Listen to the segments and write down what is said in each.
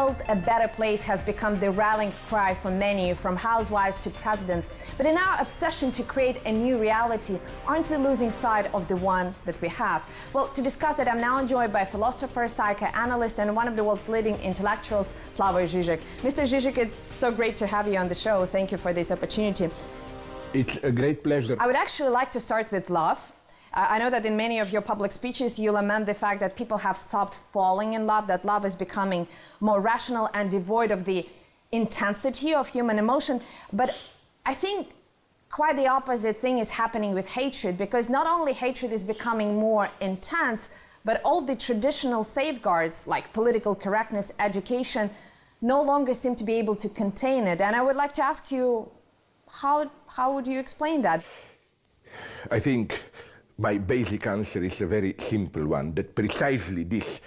world a better place has become the rallying cry for many, from housewives to presidents. But in our obsession to create a new reality, aren't we losing sight of the one that we have? Well, to discuss that, I'm now joined by philosopher, psychoanalyst, and one of the world's leading intellectuals, Slavoj Zizek. Mr. Zizek, it's so great to have you on the show. Thank you for this opportunity. It's a great pleasure. I would actually like to start with love. I know that in many of your public speeches, you lament the fact that people have stopped falling in love, that love is becoming more rational and devoid of the intensity of human emotion. But I think quite the opposite thing is happening with hatred, because not only hatred is becoming more intense, but all the traditional safeguards like political correctness, education, no longer seem to be able to contain it. And I would like to ask you, how would you explain that? I think my basic answer is a very simple one, that precisely these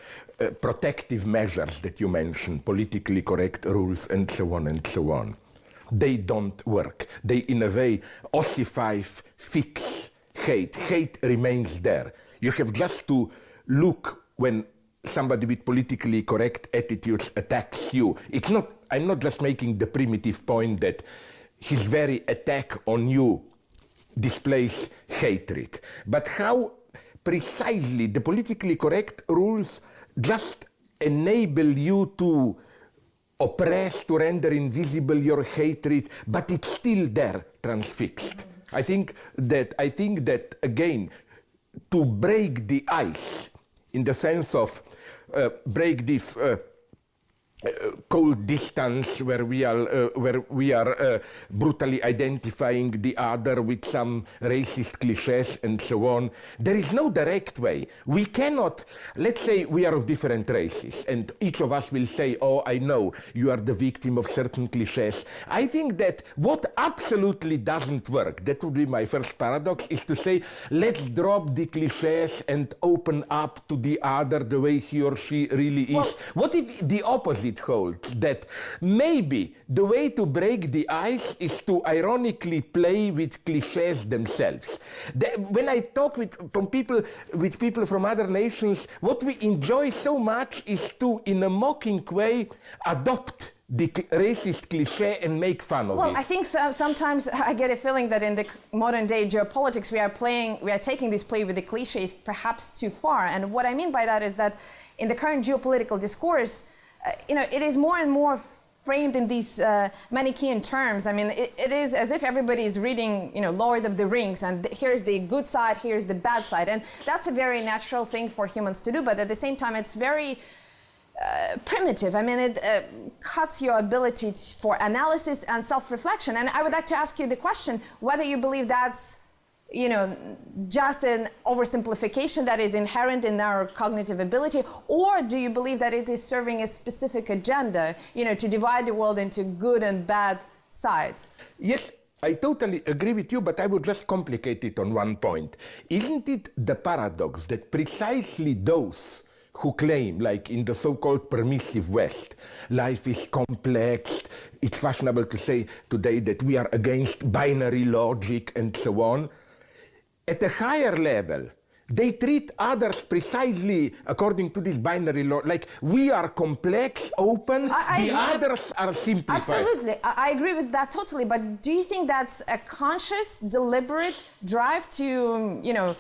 protective measures that you mentioned, politically correct rules and so on, they don't work. They, in a way, ossify, fix hate. Hate remains there. You have just to look when somebody with politically correct attitudes attacks you. I'm not just making the primitive point that his very attack on you displays hatred, but how precisely the politically correct rules just enable you to oppress, to render invisible your hatred, but it's still there, transfixed. I think that again, to break the ice, in the sense of break this cold distance where we are brutally identifying the other with some racist cliches and so on. There is no direct way. We cannot, let's say we are of different races and each of us will say, oh, I know you are the victim of certain cliches. I think that what absolutely doesn't work, that would be my first paradox, is to say, let's drop the cliches and open up to the other the way he or she really is. Well, what if the opposite holds, that maybe the way to break the ice is to ironically play with cliches themselves. When I talk with people from other nations, what we enjoy so much is to, in a mocking way, adopt the racist cliche and make fun of it. Well, I think sometimes I get a feeling that in the modern day geopolitics, we are taking this play with the cliches perhaps too far. And what I mean by that is that in the current geopolitical discourse, it is more and more framed in these Manichaean terms. I mean, it is as if everybody is reading, Lord of the Rings, and here's the good side, here's the bad side. And that's a very natural thing for humans to do, but at the same time, it's very primitive. I mean, it cuts your ability for analysis and self-reflection. And I would like to ask you the question, whether you believe that's just an oversimplification that is inherent in our cognitive ability, or do you believe that it is serving a specific agenda, to divide the world into good and bad sides? Yes, I totally agree with you, but I would just complicate it on one point. Isn't it the paradox that precisely those who claim, like in the so-called permissive West, life is complex, it's fashionable to say today that we are against binary logic and so on, at a higher level, they treat others precisely according to this binary law, like we are complex, open, others are simplified. Absolutely, I agree with that totally, but do you think that's a conscious, deliberate drive to,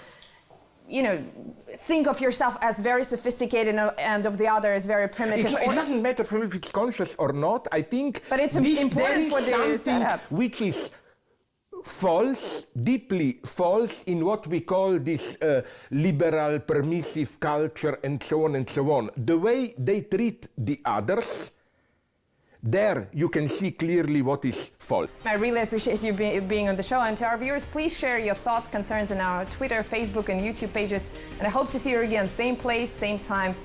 think of yourself as very sophisticated and of the other as very primitive? It doesn't matter for me if it's conscious or not, I think. But it's important for the setup. Which is false, deeply false in what we call this liberal, permissive culture and so on and so on. The way they treat the others, there you can see clearly what is false. I really appreciate you being on the show. And to our viewers, please share your thoughts, concerns on our Twitter, Facebook and YouTube pages. And I hope to see you again, same place, same time.